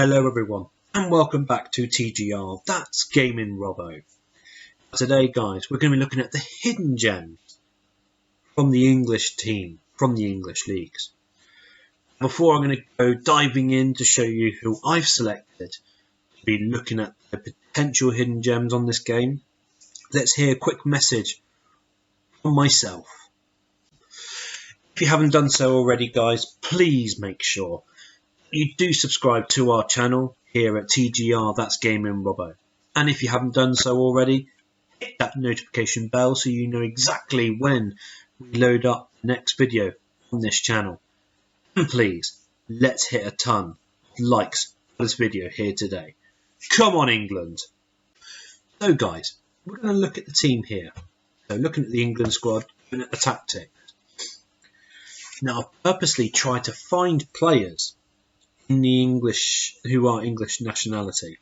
Hello everyone and welcome back to TGR, that's Gaming Robo. Today guys, we're going to be looking at the hidden gems from the English team, from the English leagues. Before I'm going to go diving in to show you who I've selected to be looking at the potential hidden gems on this game, let's hear a quick message from myself. If you haven't done so already guys, please make sure you do subscribe to our channel here at TGR, that's Gaming Robo. And if you haven't done so already, hit that notification bell so you know exactly when we load up the next video on this channel. And please, let's hit a ton of likes for this video here today. Come on England! So guys, we're going to look at the team here. So looking at the England squad, looking at the tactics. Now I've purposely tried to find players in the English who are English nationality.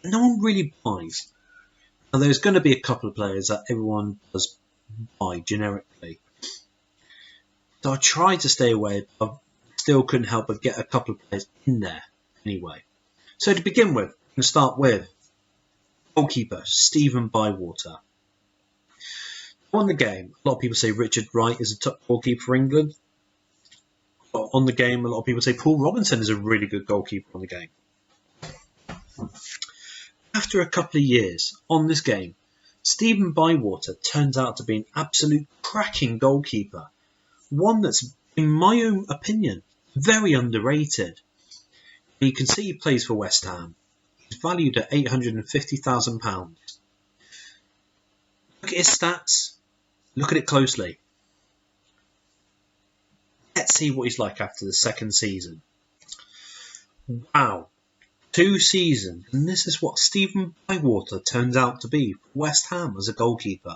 No one really buys. Now there's going to be a couple of players that everyone does buy generically. So I tried to stay away, but I still couldn't help but get a couple of players in there anyway. So to begin with, I'm going to start with goalkeeper Stephen Bywater. On the game, a lot of people say Richard Wright is a top goalkeeper for England. On the game, a lot of people say Paul Robinson is a really good goalkeeper on the game. After a couple of years on this game, Stephen Bywater turns out to be an absolute cracking goalkeeper. One that's, in my own opinion, very underrated. You can see he plays for West Ham. He's valued at £850,000. Look at his stats. Look at it closely. Let's see what he's like after the second season. Wow. 2 seasons, and this is what Stephen Bywater turns out to be for West Ham as a goalkeeper.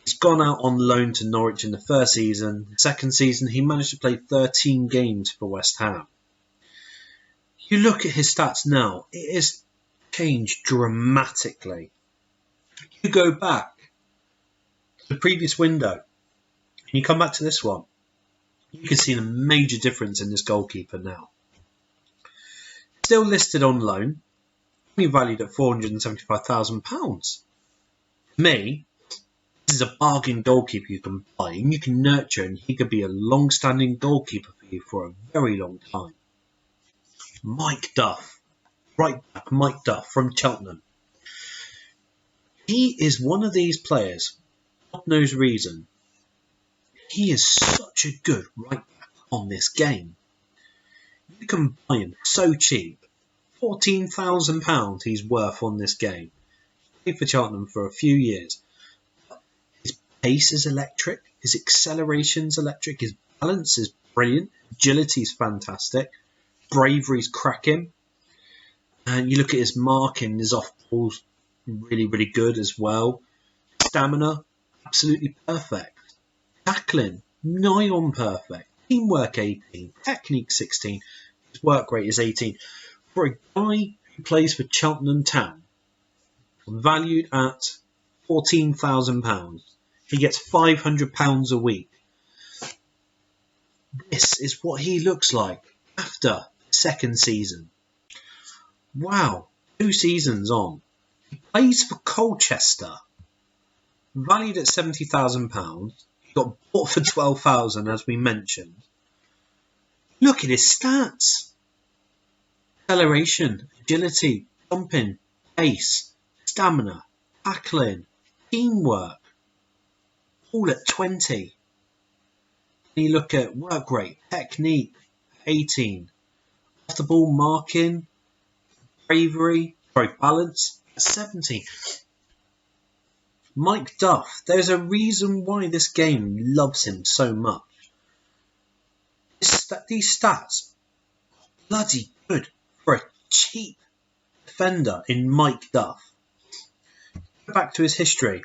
He's gone out on loan to Norwich in the first season. The second season, he managed to play 13 games for West Ham. You look at his stats now, it has changed dramatically. You go back to the previous window, and you come back to this one. You can see the major difference in this goalkeeper now. Still listed on loan, only valued at £475,000. For me, this is a bargain goalkeeper you can buy and you can nurture, and he could be a long-standing goalkeeper for you for a very long time. Mike Duff, right back Mike Duff from Cheltenham. He is one of these players, God knows reason. He is such a good right back on this game. You can buy him so cheap. £14,000 he's worth on this game. He played for Cheltenham for a few years. His pace is electric. His acceleration's electric. His balance is brilliant. Agility's fantastic. Bravery's cracking. And you look at his marking, his off balls really, really good as well. Stamina, absolutely perfect. Tackling, nigh on perfect. Teamwork 18, technique 16, his work rate is 18. For a guy who plays for Cheltenham Town, valued at £14,000, he gets £500 a week. This is what he looks like after the second season. Wow, 2 seasons on. He plays for Colchester, valued at £70,000. Got bought for £12,000 as we mentioned. Look at his stats. Acceleration, agility, jumping, pace, stamina, tackling, teamwork. All at 20. And you look at work rate, technique, 18. Off the ball marking, balance, 17. Mike Duff, there's a reason why this game loves him so much. These stats are bloody good for a cheap defender in Mike Duff. Go back to his history.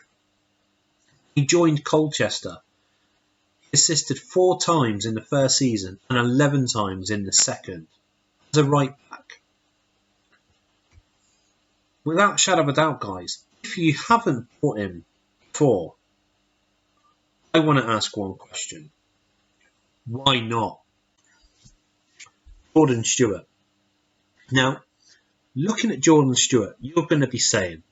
He joined Colchester. He assisted 4 times in the first season and 11 times in the second as a right back. Without a shadow of a doubt, guys, if you haven't bought him before, I want to ask one question. Why not? Jordan Stewart. Now, looking at Jordan Stewart, you're going to be saying,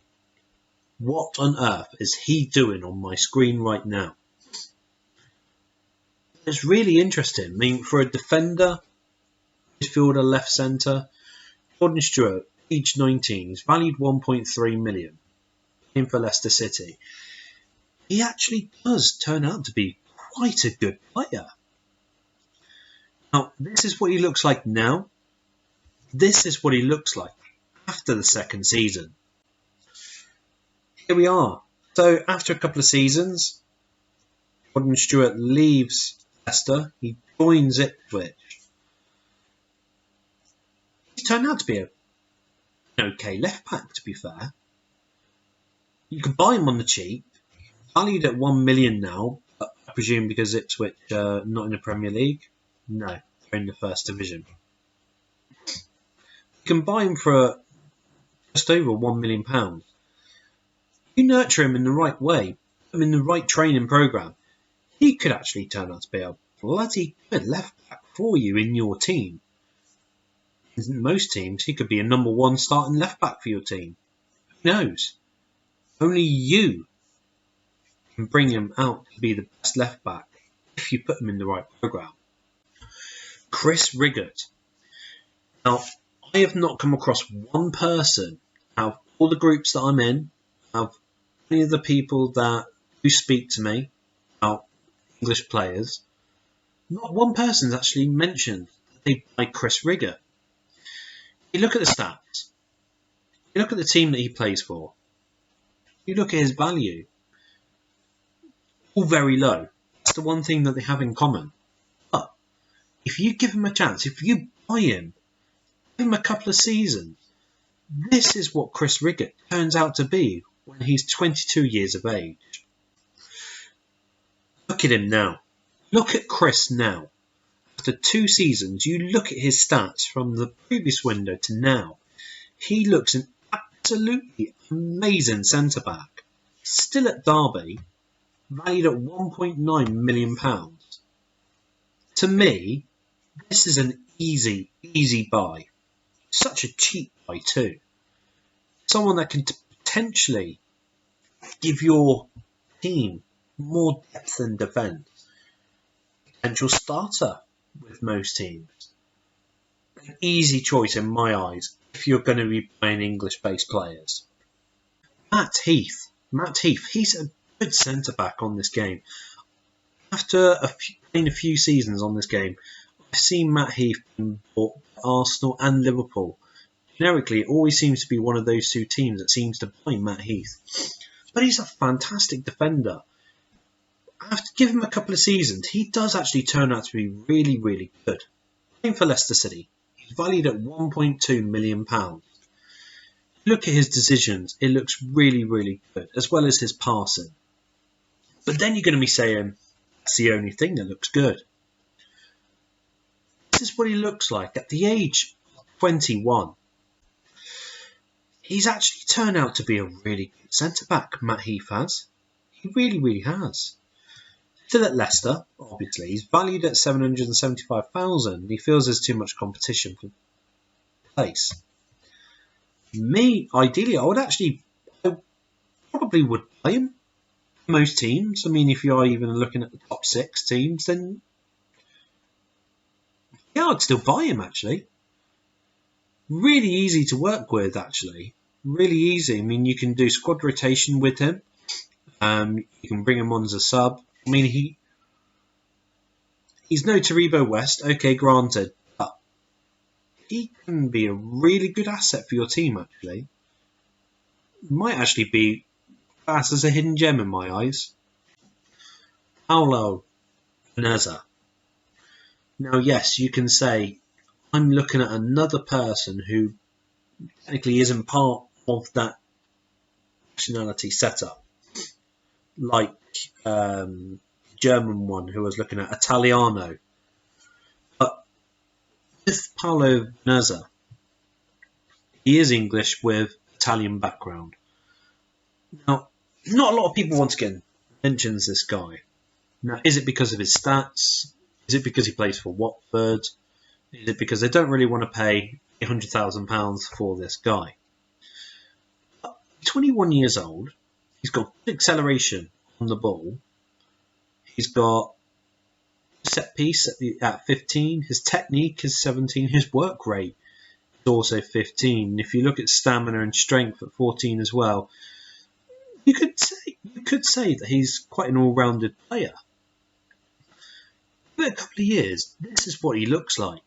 what on earth is he doing on my screen right now? It's really interesting. I mean, for a defender, midfielder, left centre, Jordan Stewart, age 19, he's valued 1.3 million, playing for Leicester City. He actually does turn out to be quite a good player. Now, this is what he looks like now. This is what he looks like after the second season. Here we are. So, after a couple of seasons, Jordan Stewart leaves Leicester. He joins Ipswich. He's turned out to be an okay left back, to be fair. You can buy him on the cheap. Valued at 1 million now, I presume because Ipswich not in the Premier League. No, they're in the First Division. You can buy him for just over £1 million. You nurture him in the right way, put him in the right training programme, he could actually turn out to be a bloody good left back for you in your team. In most teams, he could be a number one starting left back for your team. Who knows? Only you can bring him out to be the best left back if you put him in the right programme. Chris Riggott. Now, I have not come across one person out of all the groups that I'm in, out of any of the people that do speak to me about English players, not one person's actually mentioned that they buy Chris Riggott. You look at the stats, you look at the team that he plays for, you look at his value, all very low. That's the one thing that they have in common. But if you give him a chance, if you buy him, give him a couple of seasons, this is what Chris Riggott turns out to be when he's 22 years of age. Look at him now. Look at Chris now. After 2 seasons, you look at his stats from the previous window to now. He looks an absolutely amazing centre-back. Still at Derby, valued at £1.9 million. To me, this is an easy buy. Such a cheap buy too. Someone that can potentially give your team more depth and defence. Potential starter with most teams. An easy choice in my eyes if you're going to be playing English-based players. Matt Heath, he's a good centre-back on this game. After playing a few seasons on this game, I've seen Matt Heath being bought by Arsenal and Liverpool. Generically, it always seems to be one of those two teams that seems to buy Matt Heath. But he's a fantastic defender. After giving him a couple of seasons, he does actually turn out to be really, really good. Playing for Leicester City, he's valued at £1.2 million. Look at his decisions, it looks really, really good, as well as his passing. But then you're going to be saying, that's the only thing that looks good. This is what he looks like at the age of 21. He's actually turned out to be a really good centre-back, Matt Heath has. He really, really has. Still at Leicester, obviously, he's valued at $775,000. He feels there's too much competition for place. Me, ideally, I probably would buy him. Most teams, I mean, if you are even looking at the top 6 teams, then yeah, I'd still buy him actually. Really easy to work with, actually. Really easy. I mean, you can do squad rotation with him. You can bring him on as a sub. I mean, he's no Taribo West, okay, granted, but he can be a really good asset for your team, actually. Might actually be classed as a hidden gem in my eyes. Paolo, Vernazza. Now, yes, you can say, I'm looking at another person who technically isn't part of that nationality setup. Like German one who was looking at Italiano. But with Paolo Vernazza, he is English with Italian background. Now, not a lot of people once again mentions this guy. Now, is it because of his stats? Is it because he plays for Watford? Is it because they don't really want to pay £100,000 for this guy? 21 years old. He's got good acceleration on the ball. He's got set piece at 15. His technique is 17. His work rate is also 15. If you look at stamina and strength at 14 as well, you could say that he's quite an all-rounded player. In a couple of years, this is what he looks like.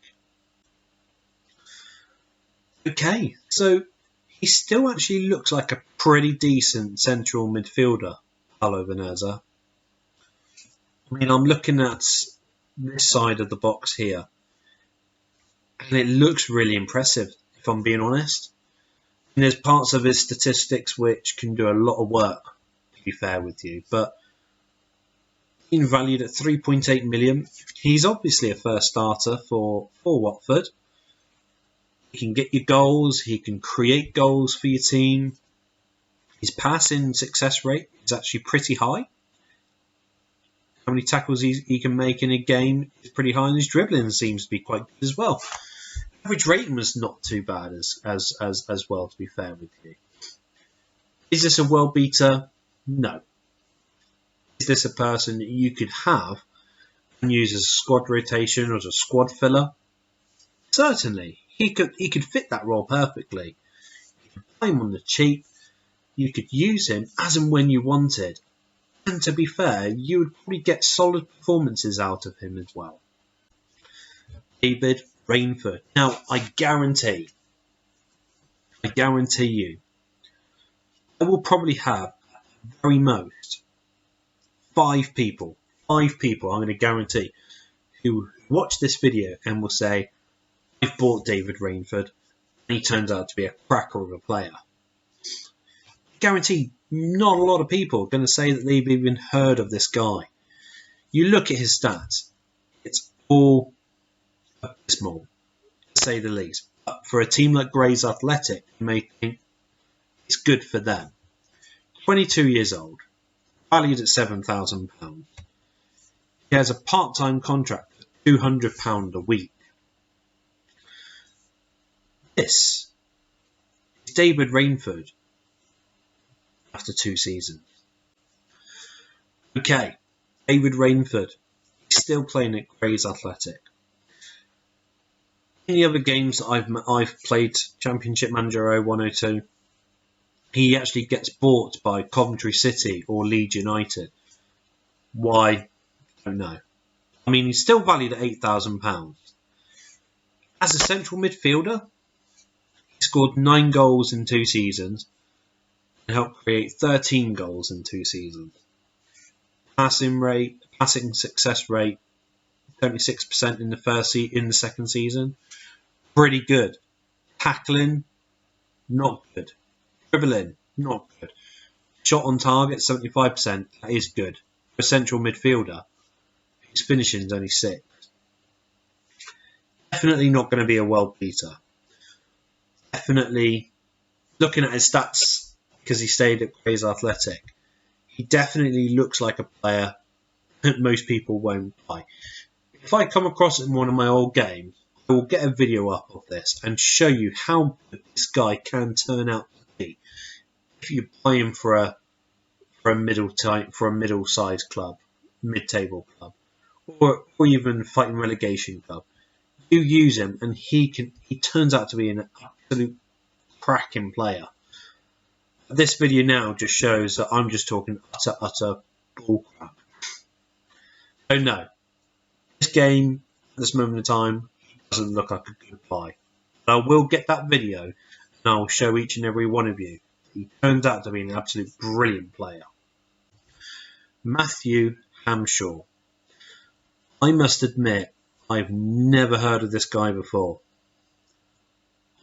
Okay, so he still actually looks like a pretty decent central midfielder, Paolo Vernazza. I mean, I'm looking at this side of the box here, and it looks really impressive, if I'm being honest. And there's parts of his statistics which can do a lot of work, to be fair with you, but being valued at 3.8 million, he's obviously a first starter for Watford. He can get you goals, he can create goals for your team. His passing success rate is actually pretty high. How many tackles he can make in a game is pretty high, and his dribbling seems to be quite good as well. Average rating was not too bad as well, to be fair with you. Is this a world beater? No. Is this a person that you could have and use as a squad rotation or as a squad filler? Certainly. He could fit that role perfectly. You could buy him on the cheap. You could use him as and when you wanted. And to be fair, you would probably get solid performances out of him as well. David Rainford. Now, I guarantee you, I will probably have, at the very most, five people, I'm going to guarantee, who watch this video and will say, I've bought David Rainford, and he turns out to be a cracker of a player. I guarantee not a lot of people are going to say that they've even heard of this guy. You look at his stats, it's all abysmal, to say the least. But for a team like Grays Athletic, you may think it's good for them. 22 years old, valued at £7,000. He has a part-time contract for £200 a week. This is David Rainford after 2 seasons. Okay, David Rainford, he's still playing at Grays Athletic. In the other games that I've played Championship Manager 0102, he actually gets bought by Coventry City or Leeds United. Why? I don't know. I mean, he's still valued at £8,000. As a central midfielder, he scored 9 goals in 2 seasons and helped create 13 goals in 2 seasons. Passing success rate, 76% in the second season. Pretty good. Tackling, not good. Dribbling, not good. Shot on target, 75%. That is good. For a central midfielder, his finishing is only 6. Definitely not going to be a world beater. Definitely, looking at his stats, because he stayed at Grays Athletic, he definitely looks like a player that most people won't buy. If I come across it in one of my old games, I will get a video up of this and show you how good this guy can turn out to be if you buy him for a middle-sized club, mid-table club, or even fighting relegation club. You use him, and he turns out to be an absolute cracking player. This video now just shows that I'm just talking utter bullcrap. So no, this game at this moment in time doesn't look like a good buy. But I will get that video, and I'll show each and every one of you that he turns out to be an absolute brilliant player. Matthew Hamshaw. I must admit, I've never heard of this guy before.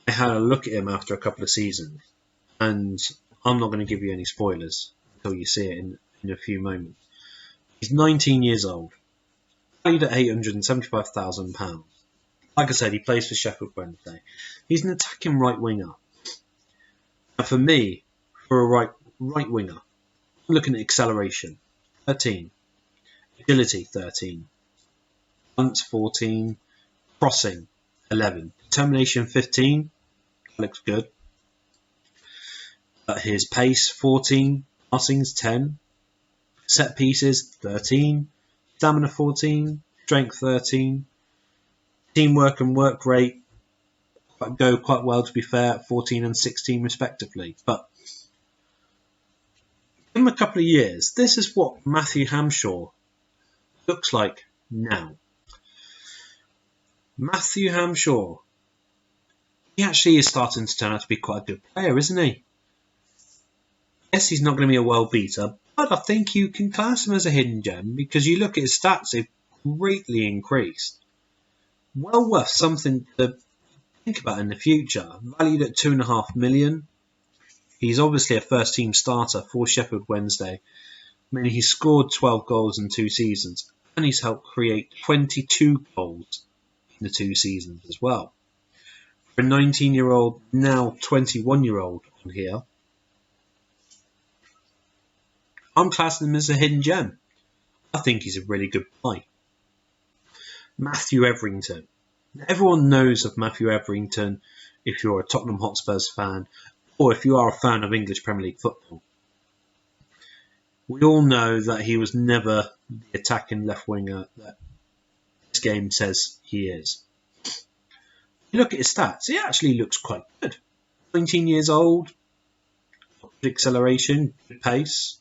I had a look at him after a couple of seasons, and I'm not going to give you any spoilers until you see it in a few moments. He's 19 years old, valued at £875,000. Like I said, he plays for Sheffield Wednesday. He's an attacking right winger. And for me, for a right winger, I'm looking at acceleration, 13, agility, 13, punt, 14, crossing, 11. Determination 15. That looks good. His pace 14. Passings 10. Set pieces 13. Stamina 14. Strength 13. Teamwork and work rate go quite well, to be fair, 14 and 16 respectively. But in a couple of years, this is what Matthew Hamshaw looks like now. Matthew Hamshaw, he actually is starting to turn out to be quite a good player, isn't he? Yes, he's not going to be a world beater, but I think you can class him as a hidden gem because you look at his stats, they've greatly increased. Well worth something to think about in the future. Valued at £2.5 million. He's obviously a first team starter for Sheffield Wednesday. I mean, he's scored 12 goals in 2 seasons and he's helped create 22 goals in the 2 seasons as well. For a 19-year-old, now 21-year-old on here, I'm classing him as a hidden gem. I think he's a really good play. Matthew Etherington. Everyone knows of Matthew Etherington if you're a Tottenham Hotspurs fan or if you are a fan of English Premier League football. We all know that he was never the attacking left winger that this game says he is. You look at his stats, he actually looks quite good. 19 years old, good acceleration, good pace.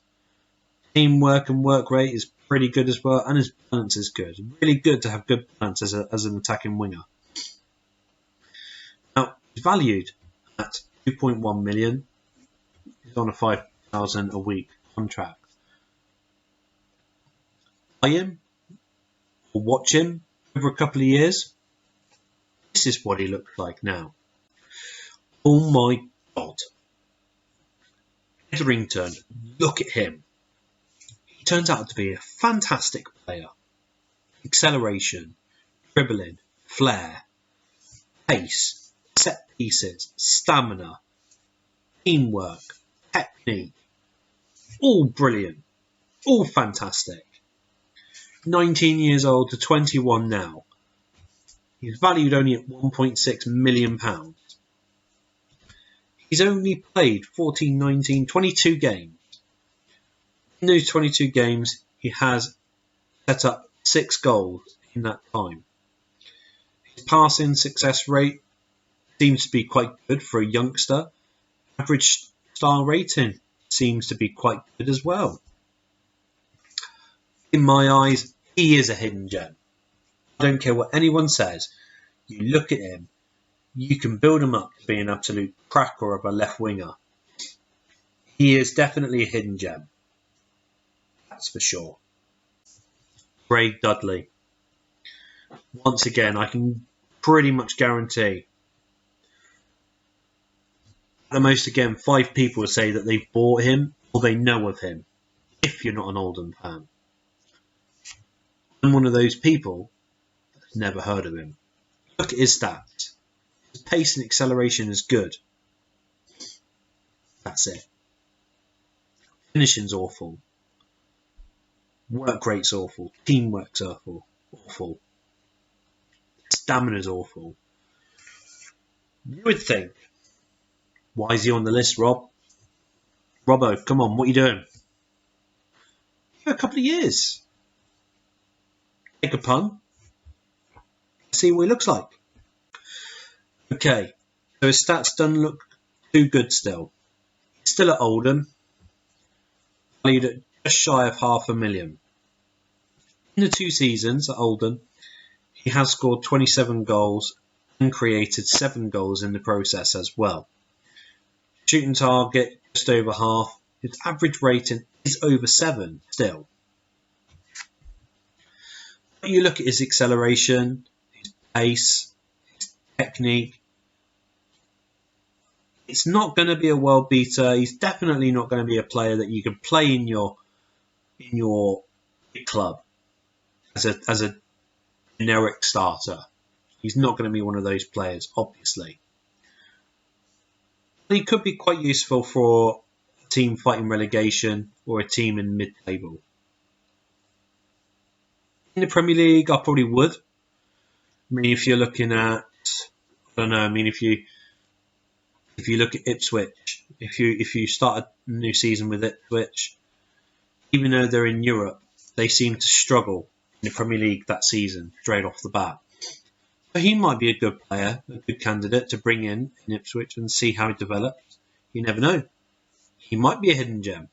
Teamwork and work rate is pretty good as well, and his balance is good. Really good to have good balance as an attacking winger. Now, he's valued at 2.1 million. He's on a 5,000 a week contract. Buy him or watch him over a couple of years. This is what he looks like now. Oh my God. Etherington, look at him. He turns out to be a fantastic player. Acceleration, dribbling, flair, pace, set pieces, stamina, teamwork, technique. All brilliant. All fantastic. 19 years old to 21 now. He's valued only at £1.6 million. He's only played 14, 19, 22 games. In those 22 games, he has set up 6 goals in that time. His passing success rate seems to be quite good for a youngster. Average star rating seems to be quite good as well. In my eyes, he is a hidden gem. I don't care what anyone says. You look at him, you can build him up to be an absolute cracker of a left winger. He is definitely a hidden gem. That's for sure. Craig Dudley. Once again, I can pretty much guarantee at the most, again, 5 people would say that they've bought him or they know of him, if you're not an Oldham fan. I'm one of those people that's never heard of him. Look at his stats. His pace and acceleration is good. That's it. Finishing's awful. Work rate's awful. Teamwork's awful. Stamina's awful. You would think, why is he on the list, Rob? Robbo, come on, what are you doing? For a couple of years. Take a punt. See what he looks like. Okay, so his stats don't look too good still. He's still at Oldham. Valued at just shy of £500,000. In the 2 seasons at Oldham, he has scored 27 goals and created 7 goals in the process as well. Shooting target, just over half. His average rating is over 7 still. But you look at his acceleration, his pace, his technique. It's not going to be a world beater. He's definitely not going to be a player that you can play in your club as a generic starter. He's not going to be one of those players, obviously. But he could be quite useful for a team fighting relegation or a team in mid-table. In the Premier League, I probably would. I mean, if you're looking at I don't know. I mean, if you look at Ipswich, if you start a new season with Ipswich, even though they're in Europe, they seem to struggle in the Premier League that season straight off the bat. So he might be a good player, a good candidate to bring in Ipswich and see how he develops. You never know. He might be a hidden gem.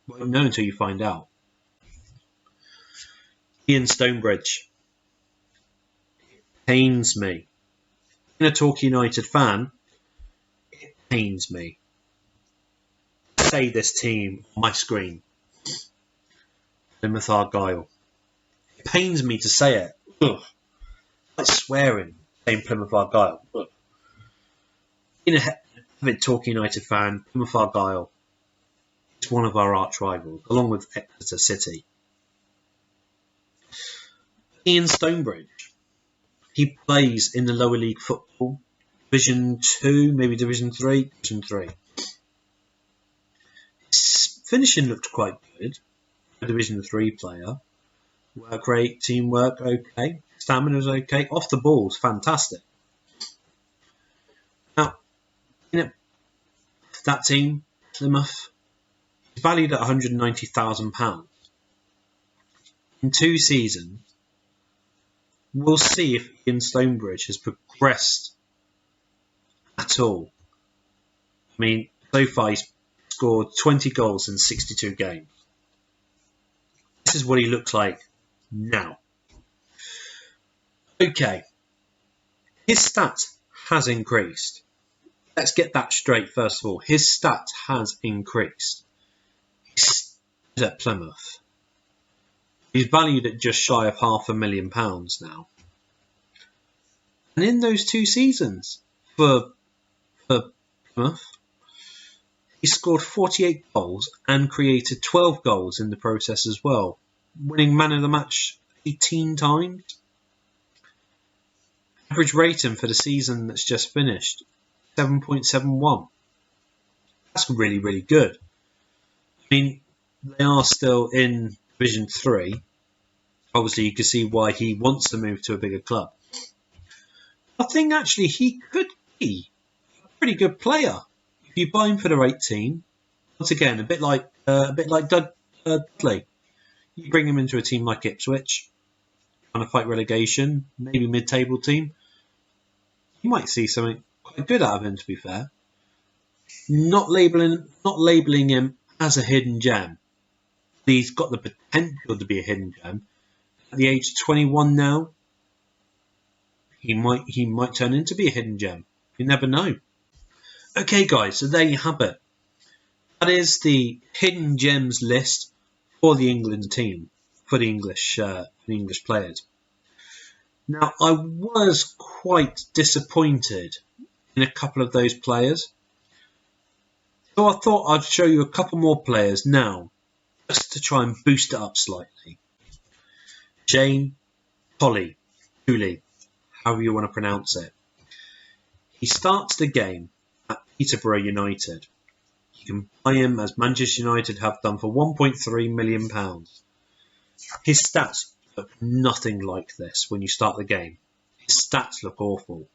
You won't know until you find out. Ian Stonebridge. It pains me. Being a Torquay United fan, it pains me to say this team on my screen. Plymouth Argyle. It pains me to say it. Ugh. Like swearing, saying Plymouth Argyle. Ugh. Being a avid Torquay United fan, Plymouth Argyle is one of our arch rivals, along with Exeter City. Ian Stonebridge. He plays in the lower league football, Division 2, maybe Division 3. Division 3. His finishing looked quite good. A Division 3 player. Work rate, teamwork, okay. Stamina was okay. Off the ball was fantastic. Now, that team, Plymouth, is valued at £190,000. In 2 seasons, we'll see if Ian Stonebridge has progressed at all. I mean, so far he's scored 20 goals in 62 games. This is what he looks like now. Okay. His stats has increased. Let's get that straight first of all. His stats has increased. He's at Plymouth. He's valued at just shy of £500,000 now. And in those 2 seasons for Plymouth, he scored 48 goals and created 12 goals in the process as well, winning man of the match 18 times. Average rating for the season that's just finished, 7.71. That's really, really good. I mean, they are still in Division 3. Obviously, you can see why he wants to move to a bigger club. I think actually he could be a pretty good player if you buy him for the right team. Once again, a bit like Dudley. You bring him into a team like Ipswich, trying to fight relegation, maybe mid-table team. You might see something quite good out of him. To be fair, not labelling him as a hidden gem. He's got the potential to be a hidden gem. At the age of 21 now, he might turn into be a hidden gem. You never know. Okay, guys, so there you have it. That is the hidden gems list for the England team, for the English players. Now, I was quite disappointed in a couple of those players, so I thought I'd show you a couple more players now, just to try and boost it up slightly. Tolley, however you want to pronounce it. He starts the game at Peterborough United. You can buy him, as Manchester United have done, for £1.3 million. His stats look nothing like this when you start the game. His stats look awful.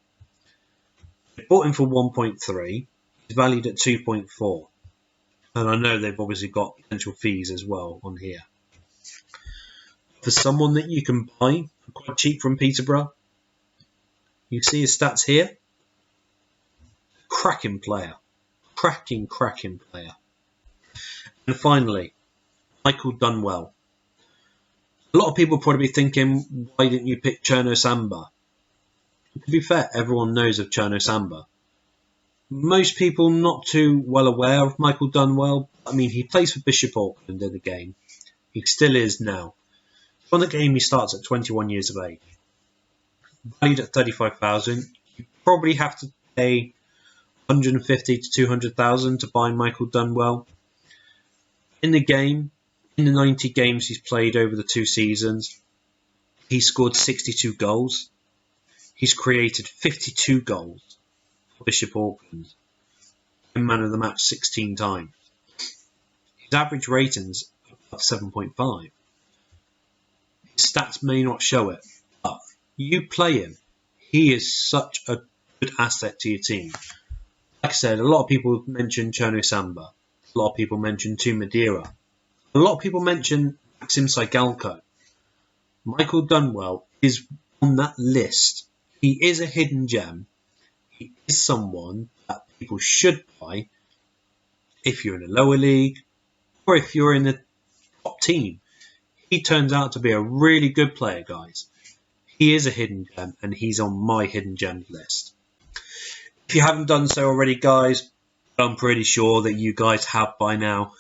They bought him for 1.3. He's valued at 2.4. And I know they've obviously got potential fees as well on here. For someone that you can buy for quite cheap from Peterborough, you see his stats here. Cracking player. Cracking player. And finally, Michael Dunwell. A lot of people probably be thinking, why didn't you pick Cherno Samba? To be fair, everyone knows of Cherno Samba. Most people not too well aware of Michael Dunwell. I mean, he plays for Bishop Auckland in the game. He still is now. On the game, he starts at 21 years of age. Valued at 35,000. You probably have to pay 150 to 200,000 to buy Michael Dunwell. In the game, in the 90 games he's played over the 2 seasons, he scored 62 goals. He's created 52 goals for Bishop Auckland. And man of the match 16 times. His average rating's above 7.5. His stats may not show it, but you play him, He is such a good asset to your team. Like I said, a lot of people mention Cherno Samba. A lot of people mention Tu Madeira. A lot of people mention Maxim Sigalko. Michael Dunwell is on that list. He is a hidden gem. He is someone that people should buy if you're in a lower league or if you're in the top team. He turns out to be a really good player, guys. He is a hidden gem, and he's on my hidden gems list. If you haven't done so already, guys, I'm pretty sure that you guys have by now.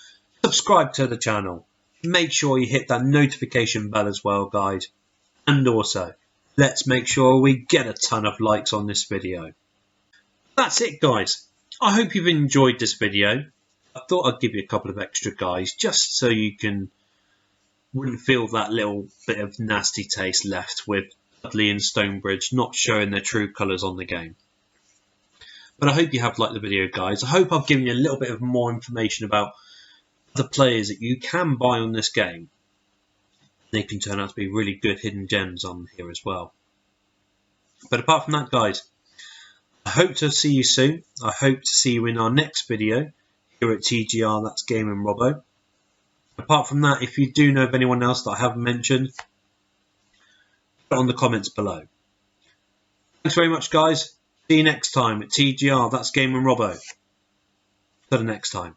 Subscribe to the channel. Make sure you hit that notification bell as well, guys. And also, let's make sure we get a ton of likes on this video. That's it, guys. I hope you've enjoyed this video. I thought I'd give you a couple of extra guys just so you wouldn't feel that little bit of nasty taste left with Dudley and Stonebridge not showing their true colours on the game. But I hope you have liked the video, guys. I hope I've given you a little bit of more information about the players that you can buy on this game. They can turn out to be really good hidden gems on here as well. But apart from that, guys, I hope to see you soon. I hope to see you in our next video here at TGR, that's Gaming Robo. Apart from that, if you do know of anyone else that I haven't mentioned, put it on the comments below. Thanks very much, guys. See you next time at TGR, that's Gaming Robo. Till the next time.